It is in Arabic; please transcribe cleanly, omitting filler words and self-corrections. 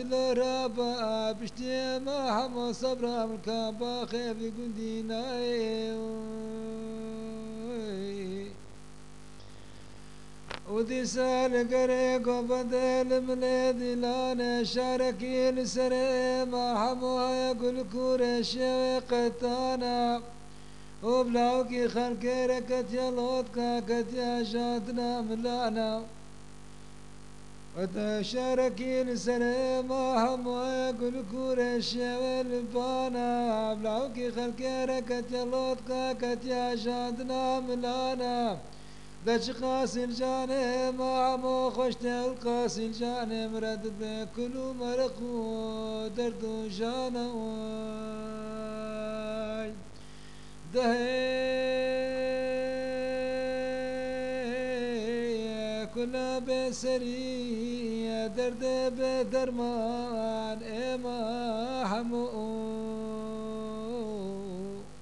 الرابع بشتي ما حمو صبرا من كابا خيف قندينا ودي سال قريق وبدل مليدي لانا شاركي لسري ما حمو يقول كورش قتانا وبلاوكي خلقي كتيا لوتكا كتيا شادنا ملانا وتشاركي لسري ما حمو يقول كورش والبانا بلاوكي خلقي كتيا لوتكا كتيا شادنا ملانا دش قاسل جاني ما مو خشته القاسل جاني مرد بكل مرقو درد جانا واي دهي كل بسري درد بدرمان اما حمو